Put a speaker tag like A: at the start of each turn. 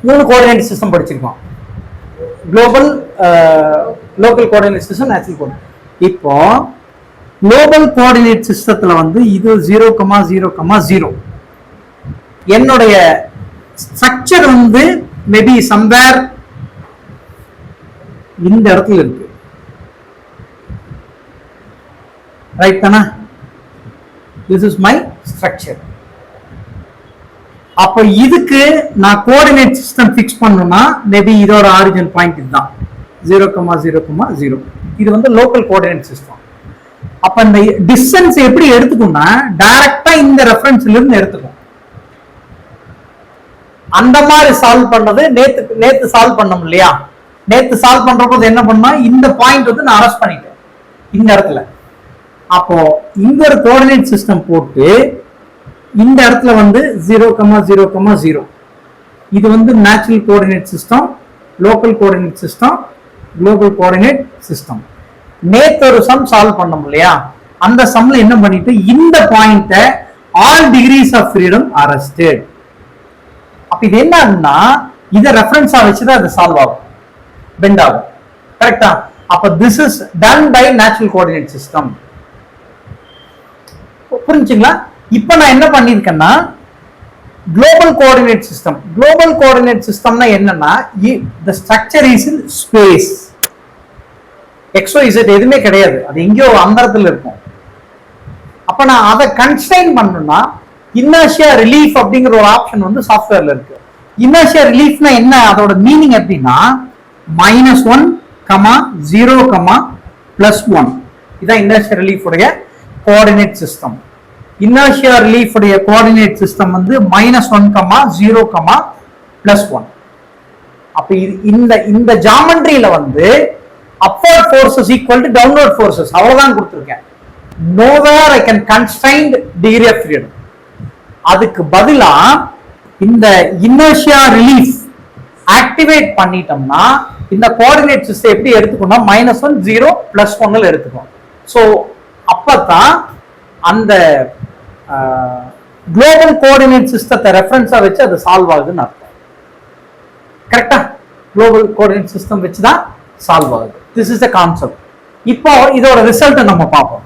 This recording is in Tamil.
A: மூணு கோஆர்டினேட் சிஸ்டம் படிச்சிருக்கோம். Global, local coordinate system, natural coordinate. இப்போ குளோபல் கோஆர்டினேட் சிஸ்டத்துல வந்து இது 0,0,0. என்னுடைய ஸ்ட்ரக்சர் வந்து மேபி சம்வேர் இந்த இடத்துல இருக்கு. ரைட் தானே? This is my structure. அப்ப இதுக்கு நான் கோஆர்டினேட் சிஸ்டம் ஃபிக்ஸ் பண்ணனும்னா மேபி இதோட ஆரிஜின் பாயிண்ட் இதுதான் 0,0,0. இது வந்து லோக்கல் கோஆர்டினேட் சிஸ்டம். அப்ப இந்த டிஸ்டன்ஸ் எப்படி எடுத்துக்கும்னா டைரக்டா இந்த ரெஃபரன்ஸ்ல இருந்து எடுத்துக்கும். அந்த மாதிரி சால்வ் பண்ணது நேத்து சால்வ் பண்ணோம் இல்லையா? நேத்து சால்வ் பண்றப்போ என்ன பண்ணா இந்த பாயிண்ட் வந்து நான் அரெஸ்ட் பண்ணிட்டேன் இந்த இடத்துல. அப்போ இங்க ஒரு கோஆர்டினேட் சிஸ்டம் போட்டு இந்த இடத்துல வந்து 0,0,0. இது வந்து natural coordinate system, local coordinate system, global coordinate system. நேத்து ஒரு சம் சால்வ் பண்ணோம் இல்லையா? அந்த சம்ல என்ன பண்ணிட்டு இந்த பாயிண்ட all degrees of freedom arrested. அப்ப இது என்னன்னா இத ரெஃபரன்ஸா வச்சுதான் அது சால்வ் ஆகும், பெண்ட் ஆகும். கரெக்டா? அப்ப this is done by natural coordinate system. புரிஞ்சுங்களா? இப்ப நான் என்ன பண்ணிருக்கேன்னா global coordinate system. Global coordinate சிஸ்டம்னா என்னன்னா the structure is in space. XYZ எதுவுமே கிடையாது, அது எங்கேயோ அந்த இடத்துல இருக்கும். அப்ப நான் அதை கன்ஸ்ட்ரைன் பண்ணணும்னா இனர்ஷியா ரிலீஃப் அப்படிங்கிற ஒரு ஆப்ஷன் வந்து சாஃப்ட்வேர்ல இருக்கு. இனர்ஷியா ரிலீஃப்னா என்ன, அதோட மீனிங் எப்படின்னா -1, 0, +1. இதான் இனர்ஷியா ரிலீஃப் உடைய கோஆர்டினேட் சிஸ்டம். இனர்ஷியா ரிலீஃப் உடைய கோஆர்டினேட் சிஸ்டம் வந்து -1, 0, +1. அப்ப இந்த ஜாமெட்ரியில வந்து upward forces equal to downward forces அவ்வளவுதான் கொடுத்திருக்கேன். nowhere I can constrain degree of freedom. அதுக்கு பதிலா இந்த inertia relief ஆக்டிவேட் பண்ணிட்டோம்னா இந்த கோஆர்டினேட் சிஸ்டம் எப்படி எடுத்துக்கணும், -1, 0, +1 எடுத்துக்கணும். ஸோ அப்பதான் அந்த குளோபல் கோஆர்டினேட் சிஸ்டத்தை ரெஃபரன்ஸா வச்சு அது சால்வ் ஆகுதுன்னு அர்த்தம். கரெக்டா? குளோபல் கோஆர்டினேட் சிஸ்டம் வச்சுதான் சால்வ் ஆகுது. This is the concept. இப்போ இதோட ரிசல்ட் நம்ம பார்ப்போம்.